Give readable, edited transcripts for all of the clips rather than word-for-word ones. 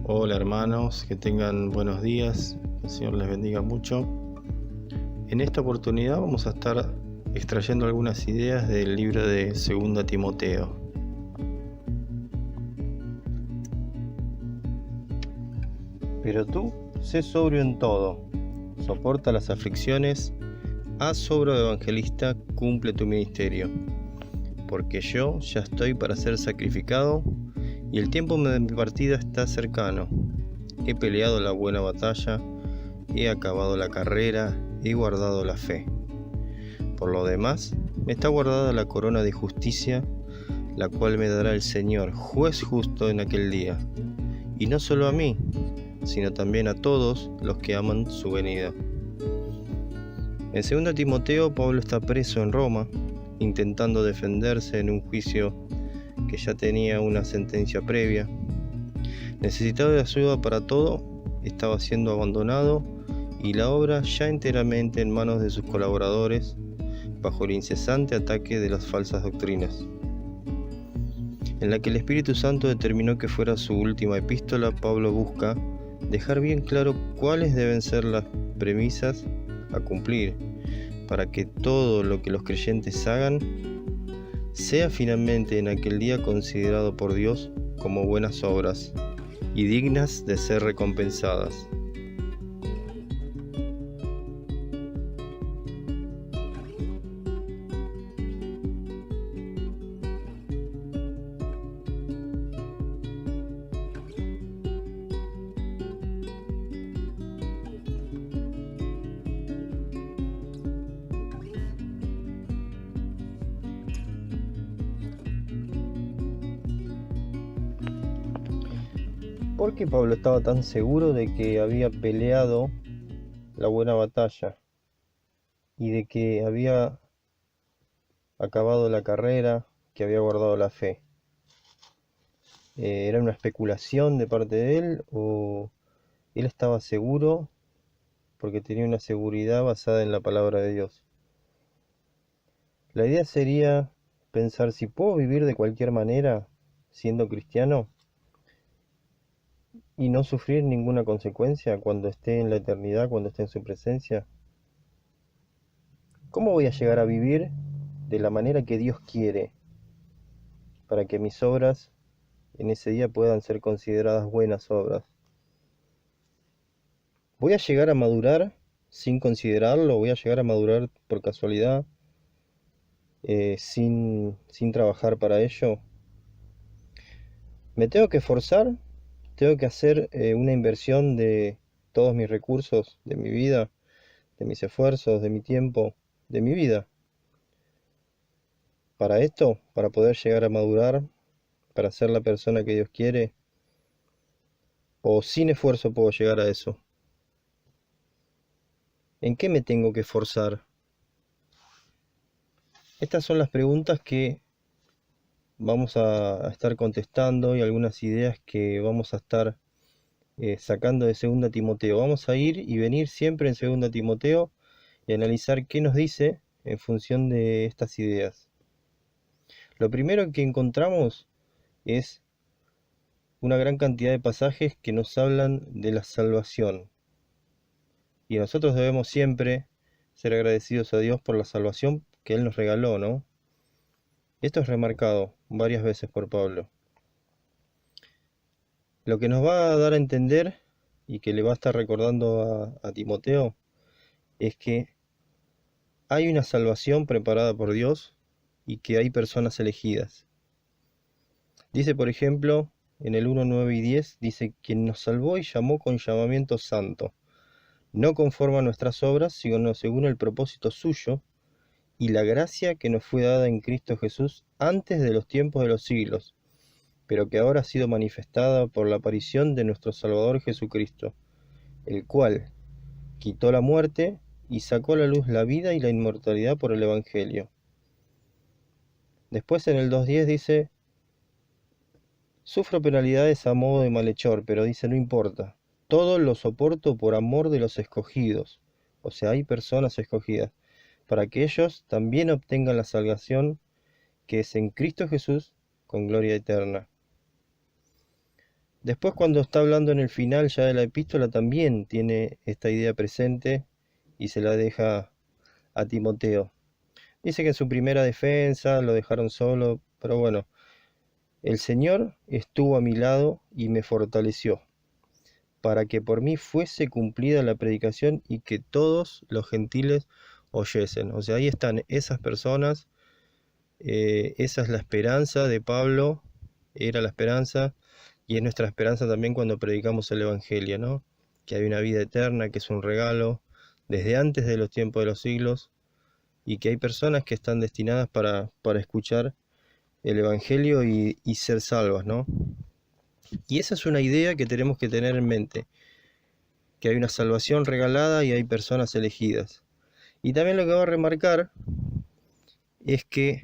Hola hermanos, que tengan buenos días, que el Señor les bendiga mucho. En esta oportunidad vamos a estar extrayendo algunas ideas del libro de 2 Timoteo. Pero tú, sé sobrio en todo, soporta las aflicciones, haz obra de evangelista, cumple tu ministerio. Porque yo ya estoy para ser sacrificado y el tiempo de mi partida está cercano. He peleado la buena batalla, he acabado la carrera, he guardado la fe. Por lo demás, me está guardada la corona de justicia, la cual me dará el Señor, juez justo en aquel día, y no solo a mí, sino también a todos los que aman su venida. En 2 Timoteo, Pablo está preso en Roma, intentando defenderse en un juicio que ya tenía una sentencia previa. Necesitado de ayuda para todo, estaba siendo abandonado y la obra ya enteramente en manos de sus colaboradores, bajo el incesante ataque de las falsas doctrinas, en la que el Espíritu Santo determinó que fuera su última epístola. Pablo busca dejar bien claro cuáles deben ser las premisas a cumplir para que todo lo que los creyentes hagan sea finalmente en aquel día considerado por Dios como buenas obras y dignas de ser recompensadas. ¿Por qué Pablo estaba tan seguro de que había peleado la buena batalla y de que había acabado la carrera, que había guardado la fe? ¿Era una especulación de parte de él o él estaba seguro porque tenía una seguridad basada en la palabra de Dios? La idea sería pensar si puedo vivir de cualquier manera siendo cristiano y no sufrir ninguna consecuencia cuando esté en la eternidad, cuando esté en su presencia. ¿Cómo voy a llegar a vivir de la manera que Dios quiere para que mis obras en ese día puedan ser consideradas buenas obras? ¿Voy a llegar a madurar sin considerarlo? ¿Voy a llegar a madurar por casualidad, sin trabajar para ello? ¿Me tengo que esforzar? ¿Tengo que hacer una inversión de todos mis recursos, de mi vida, de mis esfuerzos, de mi tiempo, de mi vida? Para esto, para poder llegar a madurar, para ser la persona que Dios quiere, o sin esfuerzo puedo llegar a eso. ¿En qué me tengo que esforzar? Estas son las preguntas que vamos a estar contestando y algunas ideas que vamos a estar sacando de 2 Timoteo. Vamos a ir y venir siempre en 2 Timoteo y analizar qué nos dice en función de estas ideas. Lo primero que encontramos es una gran cantidad de pasajes que nos hablan de la salvación. Y nosotros debemos siempre ser agradecidos a Dios por la salvación que Él nos regaló, ¿no? Esto es remarcado varias veces por Pablo. Lo que nos va a dar a entender y que le va a estar recordando a Timoteo es que hay una salvación preparada por Dios y que hay personas elegidas. Dice, por ejemplo, en el 1, 9 y 10, dice: quien nos salvó y llamó con llamamiento santo, no conforme a nuestras obras, sino según el propósito suyo y la gracia que nos fue dada en Cristo Jesús antes de los tiempos de los siglos, pero que ahora ha sido manifestada por la aparición de nuestro Salvador Jesucristo, el cual quitó la muerte y sacó a la luz la vida y la inmortalidad por el Evangelio. Después en el 2.10 dice: sufro penalidades a modo de malhechor, pero dice, no importa, todo lo soporto por amor de los escogidos. O sea, hay personas escogidas, para que ellos también obtengan la salvación que es en Cristo Jesús con gloria eterna. Después, cuando está hablando en el final ya de la epístola, también tiene esta idea presente y se la deja a Timoteo. Dice que en su primera defensa lo dejaron solo, pero bueno, el Señor estuvo a mi lado y me fortaleció, para que por mí fuese cumplida la predicación y que todos los gentiles oyesen. O sea, ahí están esas personas, esa es la esperanza de Pablo, era la esperanza, y es nuestra esperanza también cuando predicamos el Evangelio, ¿no? Que hay una vida eterna, que es un regalo desde antes de los tiempos de los siglos, y que hay personas que están destinadas para escuchar el Evangelio y ser salvas, ¿no? Y esa es una idea que tenemos que tener en mente, que hay una salvación regalada y hay personas elegidas. Y también lo que va a remarcar es que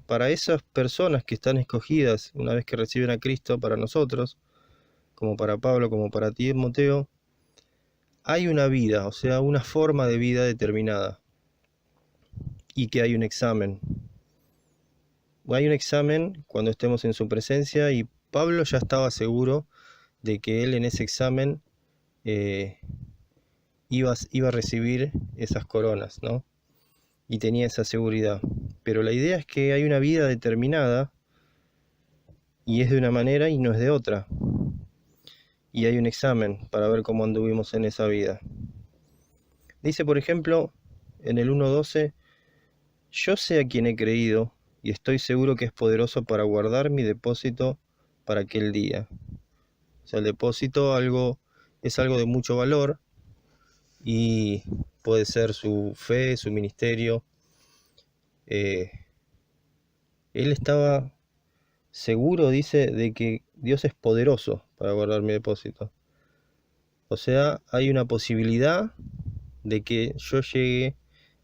para esas personas que están escogidas una vez que reciben a Cristo, para nosotros, como para Pablo, como para Timoteo, hay una vida, o sea, una forma de vida determinada, y que hay un examen. Hay un examen cuando estemos en su presencia, y Pablo ya estaba seguro de que él en ese examen iba a recibir esas coronas, ¿no? Y tenía esa seguridad. Pero la idea es que hay una vida determinada, y es de una manera y no es de otra. Y hay un examen para ver cómo anduvimos en esa vida. Dice, por ejemplo, en el 1.12, yo sé a quien he creído, y estoy seguro que es poderoso para guardar mi depósito para aquel día. O sea, el depósito es algo de mucho valor, y puede ser su fe, su ministerio. Él estaba seguro, dice, de que Dios es poderoso para guardar mi depósito. O sea, hay una posibilidad de que yo llegue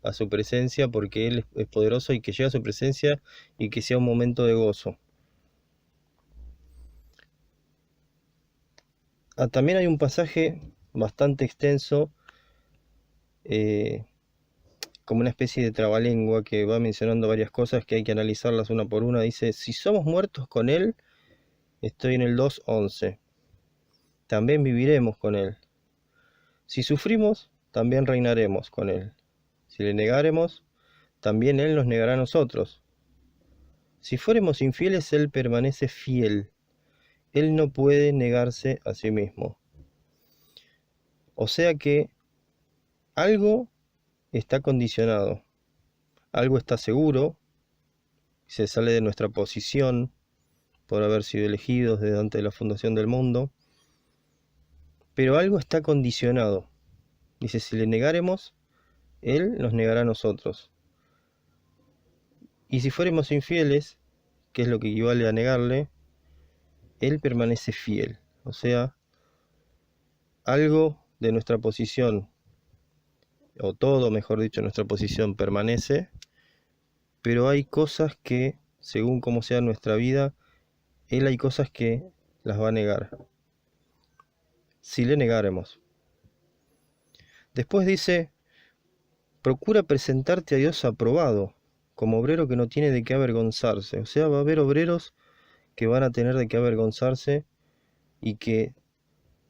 a su presencia, porque Él es poderoso, y que llegue a su presencia y que sea un momento de gozo. También hay un pasaje bastante extenso, como una especie de trabalengua, que va mencionando varias cosas que hay que analizarlas una por una. Dice, si somos muertos con Él, estoy en el 2.11, también viviremos con Él. Si sufrimos, también reinaremos con Él. Si le negaremos, también Él nos negará a nosotros. Si fuéramos infieles, Él permanece fiel. Él no puede negarse a sí mismo. O sea que algo está condicionado, algo está seguro, se sale de nuestra posición por haber sido elegidos desde antes de la fundación del mundo, pero algo está condicionado. Dice, si le negaremos, Él nos negará a nosotros. Y si fuéramos infieles, que es lo que equivale a negarle, Él permanece fiel. O sea, algo de nuestra posición, o todo, mejor dicho, nuestra posición permanece, pero hay cosas que, según como sea nuestra vida, Él hay cosas que las va a negar, si le negaremos. Después dice, procura presentarte a Dios aprobado, como obrero que no tiene de qué avergonzarse. O sea, va a haber obreros que van a tener de qué avergonzarse y que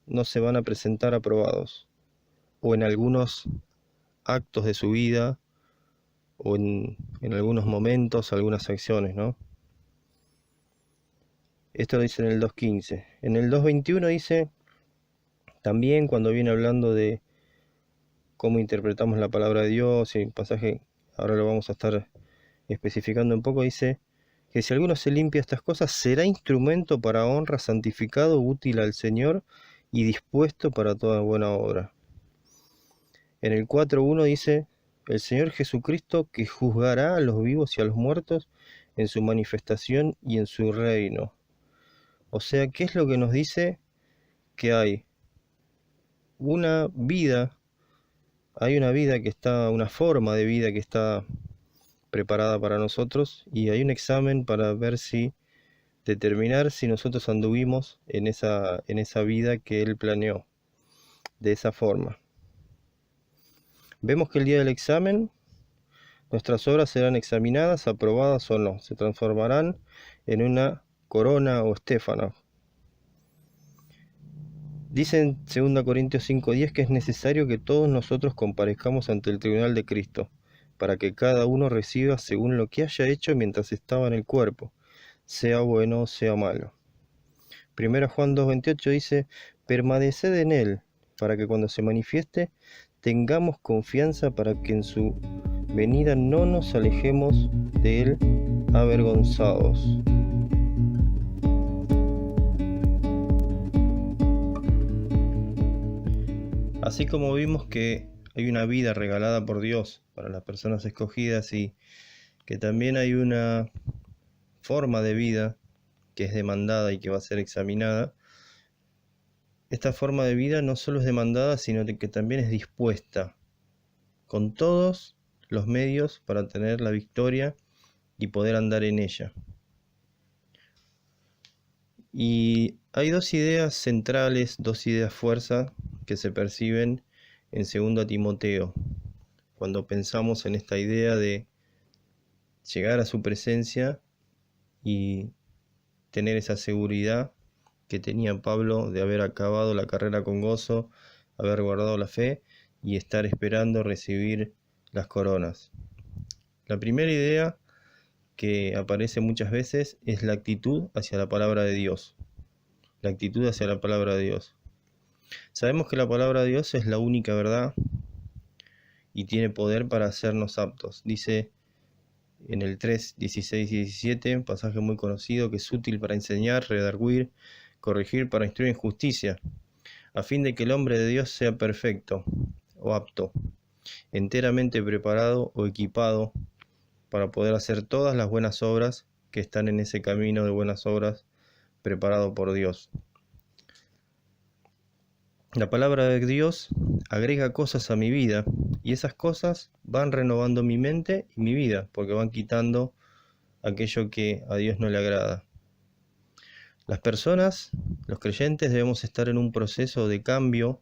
no se van a presentar aprobados, o en algunos actos de su vida, o en algunos momentos, algunas acciones, ¿no? Esto lo dice en el 2.15. En el 2.21 dice, también cuando viene hablando de cómo interpretamos la palabra de Dios, y el pasaje, ahora lo vamos a estar especificando un poco, dice que si alguno se limpia estas cosas, será instrumento para honra, santificado, útil al Señor y dispuesto para toda buena obra. En el 4.1 dice, el Señor Jesucristo, que juzgará a los vivos y a los muertos en su manifestación y en su reino. O sea, ¿qué es lo que nos dice? Que hay una vida, una forma de vida que está preparada para nosotros, y hay un examen para ver determinar si nosotros anduvimos en esa vida que Él planeó, de esa forma. Vemos que el día del examen, nuestras obras serán examinadas, aprobadas o no, se transformarán en una corona o estéfano. Dice en 2 Corintios 5:10 que es necesario que todos nosotros comparezcamos ante el tribunal de Cristo, para que cada uno reciba según lo que haya hecho mientras estaba en el cuerpo, sea bueno o sea malo. 1 Juan 2:28 dice, permaneced en él, para que cuando se manifieste tengamos confianza para que en su venida no nos alejemos de él avergonzados. Así como vimos que hay una vida regalada por Dios para las personas escogidas y que también hay una forma de vida que es demandada y que va a ser examinada, esta forma de vida no solo es demandada, sino que también es dispuesta con todos los medios para tener la victoria y poder andar en ella. Y hay dos ideas centrales, dos ideas fuerza que se perciben en 2 Timoteo, cuando pensamos en esta idea de llegar a su presencia y tener esa seguridad que tenía Pablo de haber acabado la carrera con gozo, haber guardado la fe y estar esperando recibir las coronas. La primera idea que aparece muchas veces es la actitud hacia la palabra de Dios. La actitud hacia la palabra de Dios. Sabemos que la palabra de Dios es la única verdad y tiene poder para hacernos aptos. Dice en el 3, 16 y 17, un pasaje muy conocido, que es útil para enseñar, redarguir, corregir, para instruir en justicia, a fin de que el hombre de Dios sea perfecto o apto, enteramente preparado o equipado para poder hacer todas las buenas obras que están en ese camino de buenas obras preparado por Dios. La palabra de Dios agrega cosas a mi vida y esas cosas van renovando mi mente y mi vida porque van quitando aquello que a Dios no le agrada. Las personas, los creyentes, debemos estar en un proceso de cambio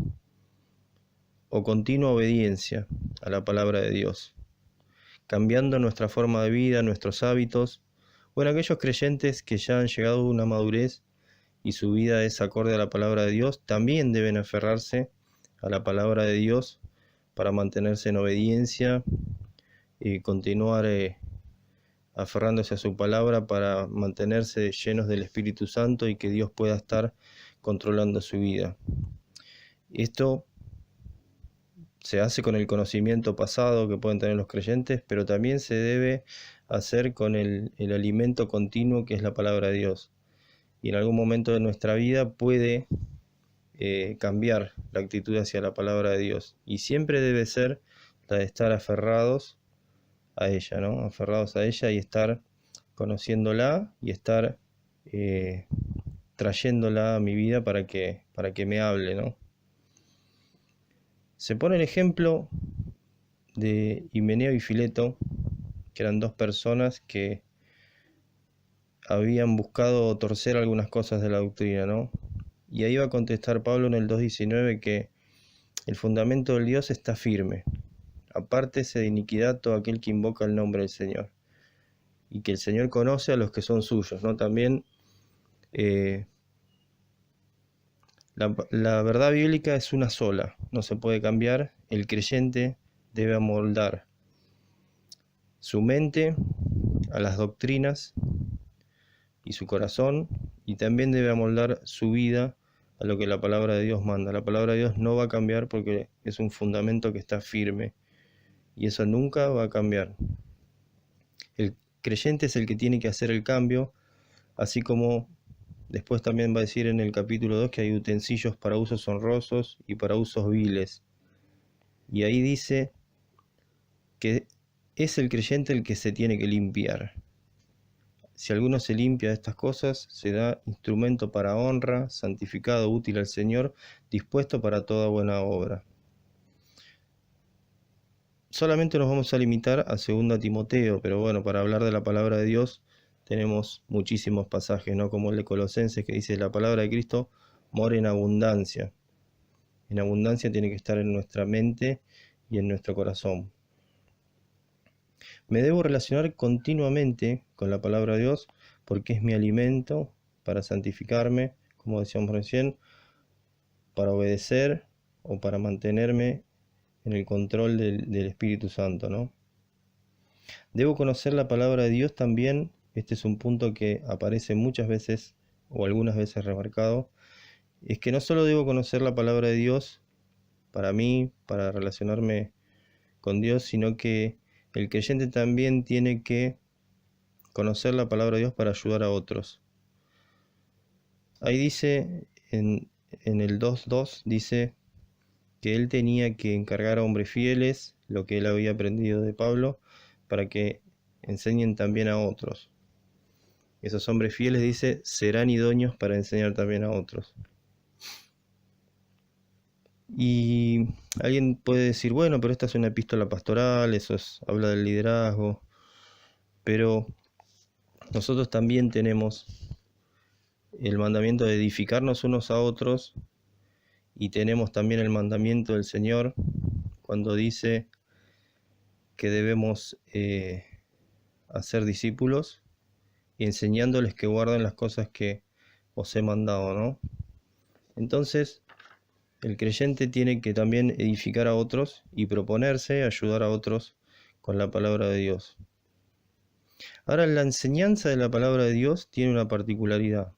o continua obediencia a la palabra de Dios, cambiando nuestra forma de vida, nuestros hábitos. Bueno, aquellos creyentes que ya han llegado a una madurez y su vida es acorde a la palabra de Dios, también deben aferrarse a la palabra de Dios para mantenerse en obediencia y continuar aferrándose a su palabra para mantenerse llenos del Espíritu Santo y que Dios pueda estar controlando su vida. Esto se hace con el conocimiento pasado que pueden tener los creyentes, pero también se debe hacer con el alimento continuo que es la palabra de Dios. Y en algún momento de nuestra vida puede cambiar la actitud hacia la palabra de Dios. Y siempre debe ser la de estar aferrados a ella, ¿no? Aferrados a ella y estar conociéndola y estar trayéndola a mi vida para que me hable, ¿no? Se pone el ejemplo de Himeneo y Fileto, que eran dos personas que habían buscado torcer algunas cosas de la doctrina, ¿no? Y ahí va a contestar Pablo en el 2:19 que el fundamento del Dios está firme. Apártese de iniquidad todo aquel que invoca el nombre del Señor. Y que el Señor conoce a los que son suyos, ¿no? También la verdad bíblica es una sola, no se puede cambiar. El creyente debe amoldar su mente a las doctrinas y su corazón, y también debe amoldar su vida a lo que la palabra de Dios manda. La palabra de Dios no va a cambiar porque es un fundamento que está firme, y eso nunca va a cambiar. El creyente es el que tiene que hacer el cambio, así como después también va a decir en el capítulo 2 que hay utensilios para usos honrosos y para usos viles. Y ahí dice que es el creyente el que se tiene que limpiar. Si alguno se limpia de estas cosas, será instrumento para honra, santificado, útil al Señor, dispuesto para toda buena obra. Solamente nos vamos a limitar a 2 Timoteo, pero bueno, para hablar de la palabra de Dios tenemos muchísimos pasajes, ¿no? Como el de Colosenses, que dice: la palabra de Cristo mora en abundancia. En abundancia tiene que estar en nuestra mente y en nuestro corazón. Me debo relacionar continuamente con la palabra de Dios porque es mi alimento para santificarme, como decíamos recién, para obedecer o para mantenerme en el control del Espíritu Santo, ¿no? Debo conocer la palabra de Dios también. Este es un punto que aparece muchas veces o algunas veces remarcado. Es que no solo debo conocer la palabra de Dios para mí, para relacionarme con Dios, sino que el creyente también tiene que conocer la palabra de Dios para ayudar a otros. Ahí dice, en el 2.2, dice que él tenía que encargar a hombres fieles lo que él había aprendido de Pablo para que enseñen también a otros. Esos hombres fieles, dice, serán idóneos para enseñar también a otros. Y alguien puede decir, bueno, pero esta es una epístola pastoral, habla del liderazgo, pero nosotros también tenemos el mandamiento de edificarnos unos a otros y tenemos también el mandamiento del Señor cuando dice que debemos hacer discípulos y enseñándoles que guarden las cosas que os he mandado, ¿no? Entonces, el creyente tiene que también edificar a otros y proponerse ayudar a otros con la palabra de Dios. Ahora, la enseñanza de la palabra de Dios tiene una particularidad,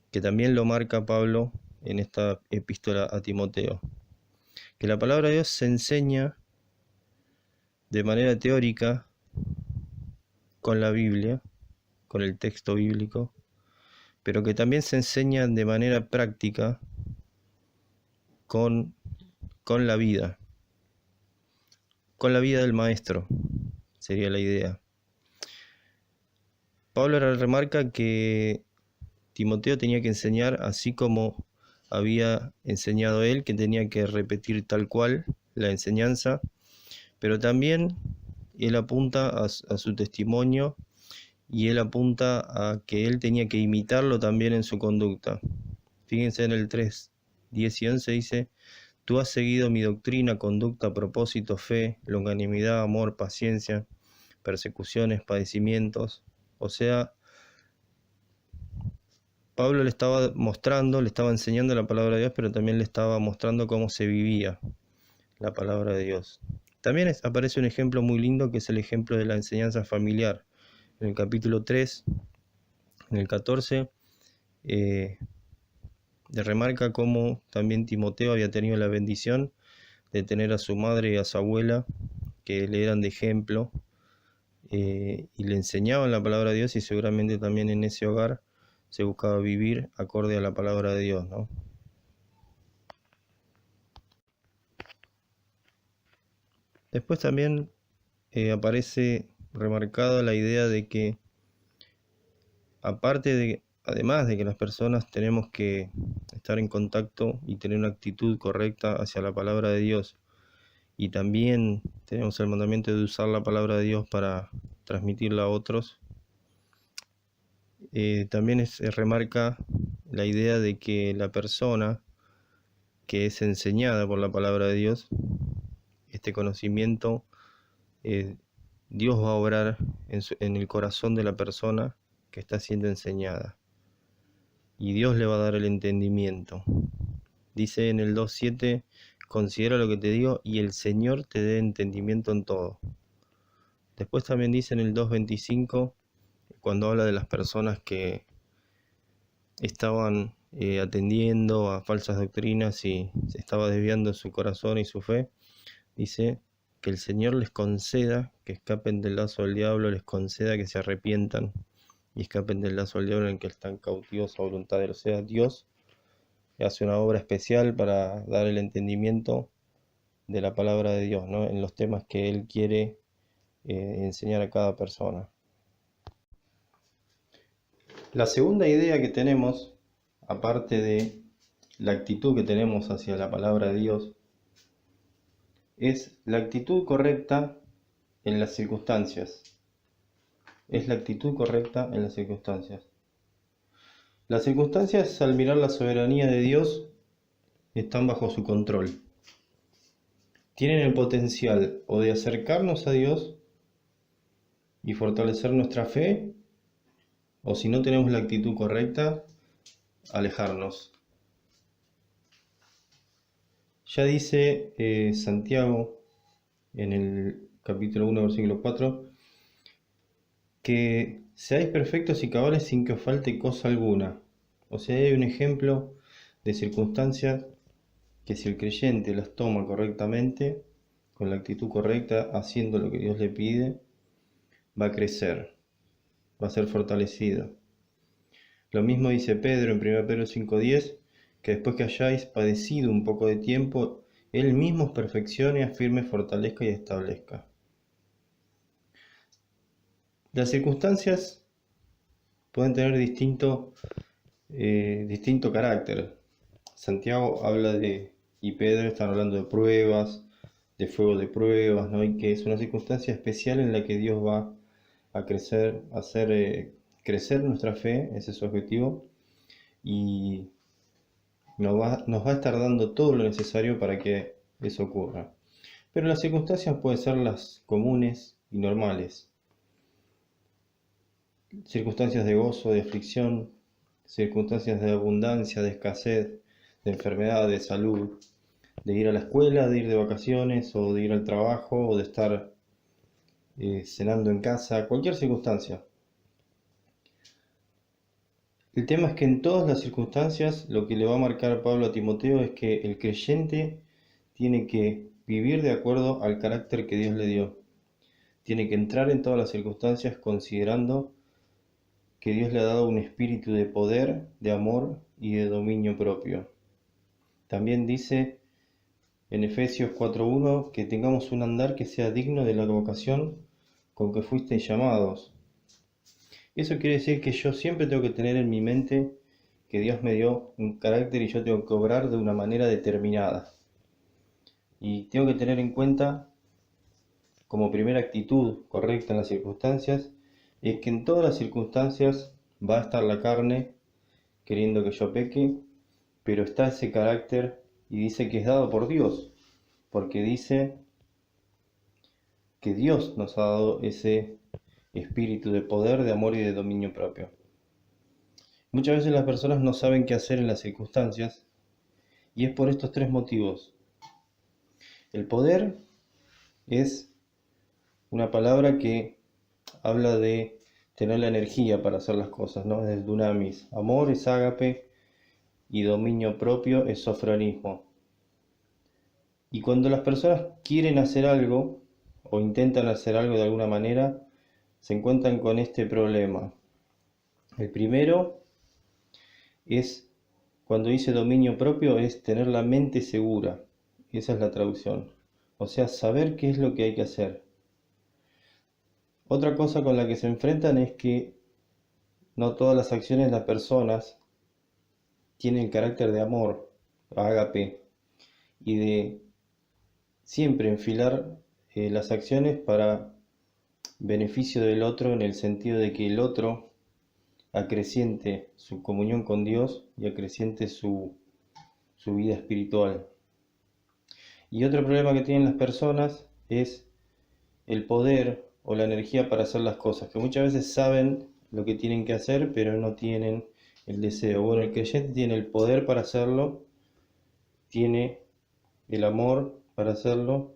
que también lo marca Pablo en esta epístola a Timoteo, que la palabra de Dios se enseña de manera teórica con la Biblia, con el texto bíblico, pero que también se enseña de manera práctica con la vida del maestro, sería la idea. Pablo remarca que Timoteo tenía que enseñar así como había enseñado él, que tenía que repetir tal cual la enseñanza, pero también él apunta a su testimonio y él apunta a que él tenía que imitarlo también en su conducta. Fíjense en el 3, 10 y 11 dice: tú has seguido mi doctrina, conducta, propósito, fe, longanimidad, amor, paciencia, persecuciones, padecimientos. O sea, Pablo le estaba mostrando, le estaba enseñando la palabra de Dios, pero también le estaba mostrando cómo se vivía la palabra de Dios. También aparece un ejemplo muy lindo que es el ejemplo de la enseñanza familiar. En el capítulo 3, en el 14, le remarca cómo también Timoteo había tenido la bendición de tener a su madre y a su abuela que le eran de ejemplo y le enseñaban la palabra de Dios, y seguramente también en ese hogar se buscaba vivir acorde a la palabra de Dios, ¿no? Después también aparece remarcada la idea de que además de que las personas tenemos que estar en contacto y tener una actitud correcta hacia la palabra de Dios, y también tenemos el mandamiento de usar la palabra de Dios para transmitirla a otros, también remarca la idea de que la persona que es enseñada por la palabra de Dios, este conocimiento, Dios va a obrar en el corazón de la persona que está siendo enseñada, y Dios le va a dar el entendimiento. Dice en el 2.7: considera lo que te digo y el Señor te dé entendimiento en todo. Después también dice en el 2.25, cuando habla de las personas que estaban atendiendo a falsas doctrinas y se estaba desviando su corazón y su fe, dice que el Señor les conceda que escapen del lazo del diablo, les conceda que se arrepientan y escapen del lazo del diablo en que están cautivos a voluntad de él. O sea, Dios hace una obra especial para dar el entendimiento de la palabra de Dios, ¿no?, en los temas que Él quiere enseñar a cada persona. La segunda idea que tenemos, aparte de la actitud que tenemos hacia la palabra de Dios, es la actitud correcta en las circunstancias. Es la actitud correcta en las circunstancias. Las circunstancias, al mirar la soberanía de Dios, están bajo su control. Tienen el potencial o de acercarnos a Dios y fortalecer nuestra fe, o si no tenemos la actitud correcta, alejarnos. Ya dice Santiago en el capítulo 1, versículo 4, que seáis perfectos y cabales sin que os falte cosa alguna. O sea, hay un ejemplo de circunstancias que si el creyente las toma correctamente, con la actitud correcta, haciendo lo que Dios le pide, va a crecer, va a ser fortalecido. Lo mismo dice Pedro en 1 Pedro 5:10, que después que hayáis padecido un poco de tiempo, Él mismo os perfeccione, afirme, fortalezca y establezca. Las circunstancias pueden tener distinto carácter. Santiago habla y Pedro están hablando de pruebas, de fuego de pruebas, ¿no? Y que es una circunstancia especial en la que Dios va a crecer, a hacer crecer nuestra fe, ese es su objetivo, y nos va a estar dando todo lo necesario para que eso ocurra. Pero las circunstancias pueden ser las comunes y normales. Circunstancias de gozo, de aflicción, circunstancias de abundancia, de escasez, de enfermedad, de salud, de ir a la escuela, de ir de vacaciones o de ir al trabajo o de estar cenando en casa, cualquier circunstancia. El tema es que en todas las circunstancias lo que le va a marcar Pablo a Timoteo es que el creyente tiene que vivir de acuerdo al carácter que Dios le dio. Tiene que entrar en todas las circunstancias considerando que Dios le ha dado un espíritu de poder, de amor y de dominio propio. También dice en Efesios 4:1 que tengamos un andar que sea digno de la vocación con que fuisteis llamados. Eso quiere decir que yo siempre tengo que tener en mi mente que Dios me dio un carácter y yo tengo que obrar de una manera determinada. Y tengo que tener en cuenta, como primera actitud correcta en las circunstancias, es que en todas las circunstancias va a estar la carne queriendo que yo peque, pero está ese carácter y dice que es dado por Dios, porque dice que Dios nos ha dado ese espíritu de poder, de amor y de dominio propio. Muchas veces las personas no saben qué hacer en las circunstancias y es por estos tres motivos. El poder es una palabra que habla de tener la energía para hacer las cosas, ¿no? Es dunamis. Amor es ágape y dominio propio es sofronismo. Y cuando las personas quieren hacer algo o intentan hacer algo de alguna manera, se encuentran con este problema. El primero es, cuando dice dominio propio, es tener la mente segura. Esa es la traducción. O sea, saber qué es lo que hay que hacer. Otra cosa con la que se enfrentan es que no todas las acciones de las personas tienen el carácter de amor, ágape, y de siempre enfilar las acciones para beneficio del otro, en el sentido de que el otro acreciente su comunión con Dios y acreciente su vida espiritual. Y otro problema que tienen las personas es el poder o la energía para hacer las cosas, que muchas veces saben lo que tienen que hacer, pero no tienen el deseo. Bueno, el creyente tiene el poder para hacerlo, tiene el amor para hacerlo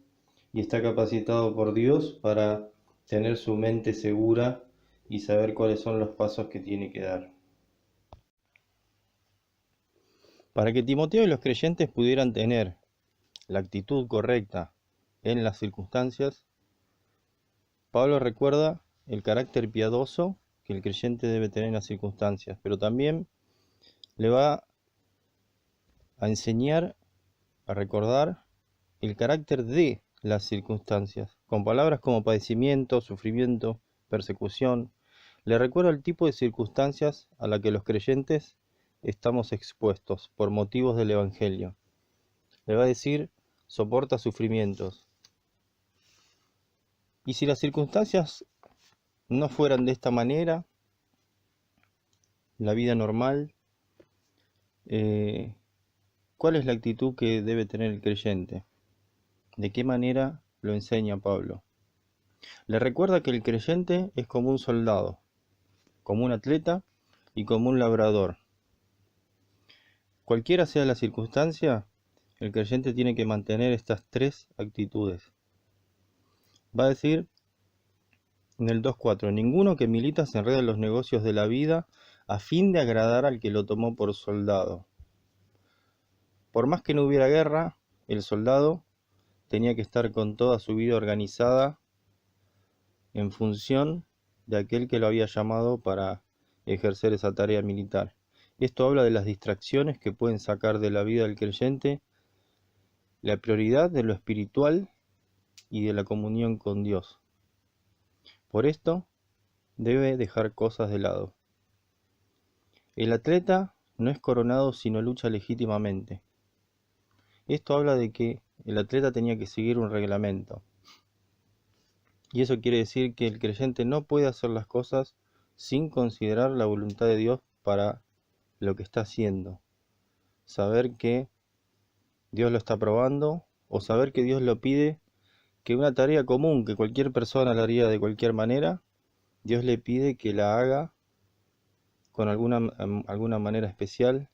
y está capacitado por Dios para tener su mente segura y saber cuáles son los pasos que tiene que dar. Para que Timoteo y los creyentes pudieran tener la actitud correcta en las circunstancias, Pablo recuerda el carácter piadoso que el creyente debe tener en las circunstancias, pero también le va a enseñar, a recordar el carácter de las circunstancias, con palabras como padecimiento, sufrimiento, persecución. Le recuerda el tipo de circunstancias a la que los creyentes estamos expuestos por motivos del Evangelio. Le va a decir, soporta sufrimientos. Y si las circunstancias no fueran de esta manera, la vida normal, ¿cuál es la actitud que debe tener el creyente? ¿De qué manera lo enseña Pablo? Le recuerda que el creyente es como un soldado, como un atleta y como un labrador. Cualquiera sea la circunstancia, el creyente tiene que mantener estas tres actitudes. Va a decir en el 2.4, ninguno que milita se enreda en los negocios de la vida a fin de agradar al que lo tomó por soldado. Por más que no hubiera guerra, el soldado tenía que estar con toda su vida organizada en función de aquel que lo había llamado para ejercer esa tarea militar. Esto habla de las distracciones que pueden sacar de la vida del creyente la prioridad de lo espiritual y de la comunión con Dios. Por esto, debe dejar cosas de lado. El atleta no es coronado sino lucha legítimamente. Esto habla de que el atleta tenía que seguir un reglamento. Y eso quiere decir que el creyente no puede hacer las cosas sin considerar la voluntad de Dios para lo que está haciendo. Saber que Dios lo está probando, o saber que Dios lo pide, que una tarea común que cualquier persona la haría de cualquier manera, Dios le pide que la haga con alguna manera especial,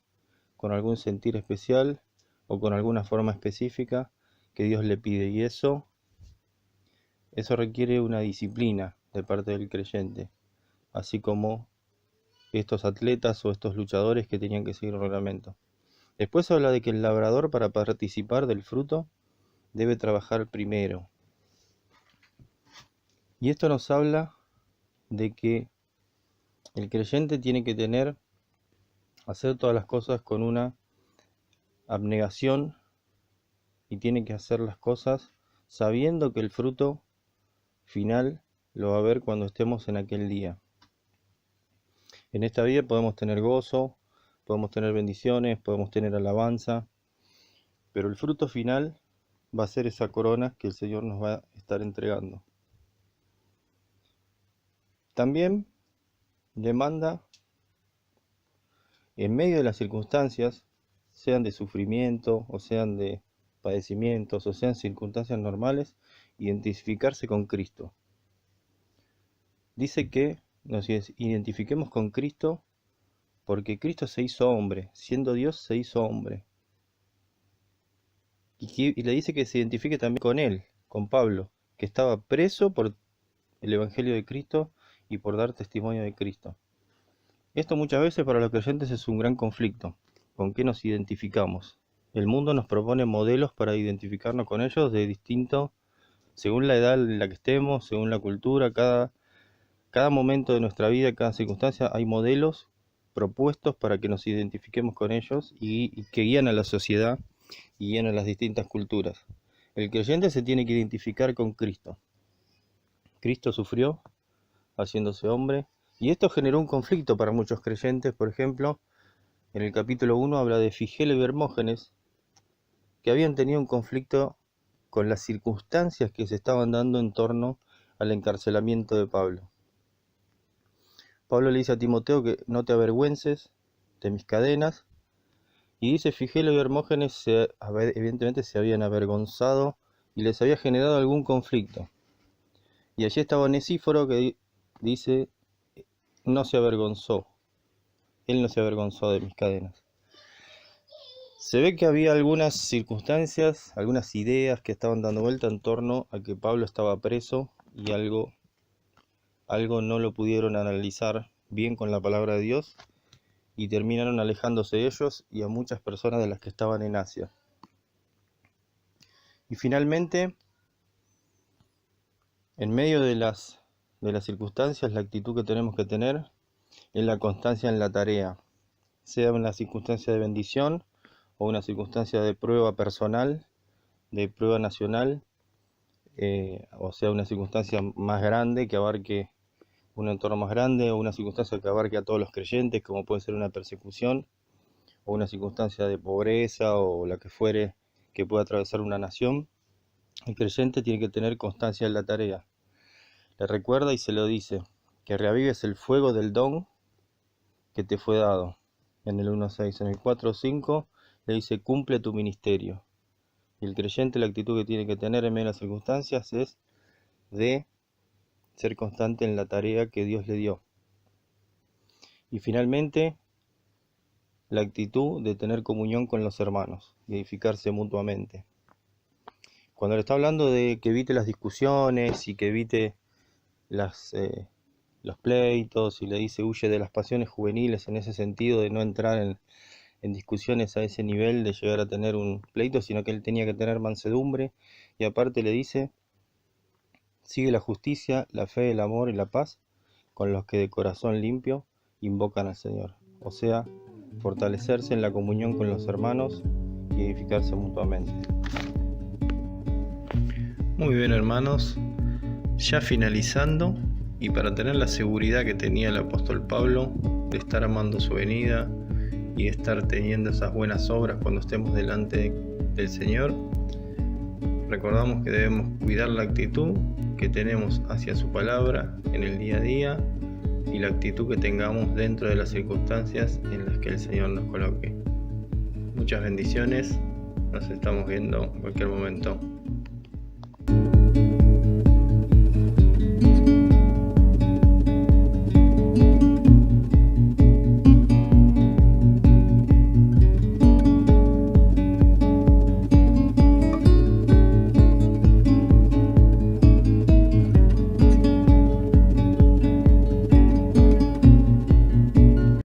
con algún sentir especial o con alguna forma específica que Dios le pide. Y eso requiere una disciplina de parte del creyente, así como estos atletas o estos luchadores que tenían que seguir un reglamento. Después habla de que el labrador, para participar del fruto, debe trabajar primero. Y esto nos habla de que el creyente tiene que hacer todas las cosas con una abnegación y tiene que hacer las cosas sabiendo que el fruto final lo va a ver cuando estemos en aquel día. En esta vida podemos tener gozo, podemos tener bendiciones, podemos tener alabanza, pero el fruto final va a ser esa corona que el Señor nos va a estar entregando. También demanda, en medio de las circunstancias, sean de sufrimiento o sean de padecimientos o sean circunstancias normales, identificarse con Cristo. Dice que nos identifiquemos con Cristo porque Cristo se hizo hombre, siendo Dios se hizo hombre. Y le dice que se identifique también con él, con Pablo, que estaba preso por el Evangelio de Cristo y por dar testimonio de Cristo. Esto muchas veces para los creyentes es un gran conflicto. ¿Con qué nos identificamos? El mundo nos propone modelos para identificarnos con ellos de distinto, según la edad en la que estemos, según la cultura, cada momento de nuestra vida, cada circunstancia, hay modelos propuestos para que nos identifiquemos con ellos y que guían a la sociedad y guían a las distintas culturas. El creyente se tiene que identificar con Cristo. Cristo sufrió haciéndose hombre, y esto generó un conflicto para muchos creyentes. Por ejemplo, en el capítulo 1 habla de Figelo y Hermógenes, que habían tenido un conflicto con las circunstancias que se estaban dando en torno al encarcelamiento de Pablo. Pablo le dice a Timoteo que no te avergüences de mis cadenas, y dice Figelo y Hermógenes evidentemente se habían avergonzado y les había generado algún conflicto. Y allí estaba Onesíforo, que dice, no se avergonzó, él no se avergonzó de mis cadenas. Se ve que había algunas circunstancias, algunas ideas que estaban dando vuelta en torno a que Pablo estaba preso y algo no lo pudieron analizar bien con la palabra de Dios y terminaron alejándose de ellos y a muchas personas de las que estaban en Asia. Y finalmente, en medio de las circunstancias, la actitud que tenemos que tener es la constancia en la tarea, sea una circunstancia de bendición o una circunstancia de prueba personal, de prueba nacional, o sea una circunstancia más grande que abarque un entorno más grande, o una circunstancia que abarque a todos los creyentes, como puede ser una persecución, o una circunstancia de pobreza, o la que fuere que pueda atravesar una nación. El creyente tiene que tener constancia en la tarea. Le recuerda y se lo dice, que reavives el fuego del don que te fue dado. En el 1.6, en el 4.5 le dice, cumple tu ministerio. Y el creyente, la actitud que tiene que tener en medio de las circunstancias es de ser constante en la tarea que Dios le dio. Y finalmente la actitud de tener comunión con los hermanos y edificarse mutuamente. Cuando le está hablando de que evite las discusiones y que evite los pleitos, y le dice huye de las pasiones juveniles, en ese sentido de no entrar en discusiones a ese nivel de llegar a tener un pleito, sino que él tenía que tener mansedumbre, y aparte le dice: sigue la justicia, la fe, el amor y la paz con los que de corazón limpio invocan al Señor. O sea, fortalecerse en la comunión con los hermanos y edificarse mutuamente. Muy bien, hermanos, ya finalizando, y para tener la seguridad que tenía el apóstol Pablo de estar amando su venida y de estar teniendo esas buenas obras cuando estemos delante del Señor, recordamos que debemos cuidar la actitud que tenemos hacia su palabra en el día a día y la actitud que tengamos dentro de las circunstancias en las que el Señor nos coloque. Muchas bendiciones, nos estamos viendo en cualquier momento.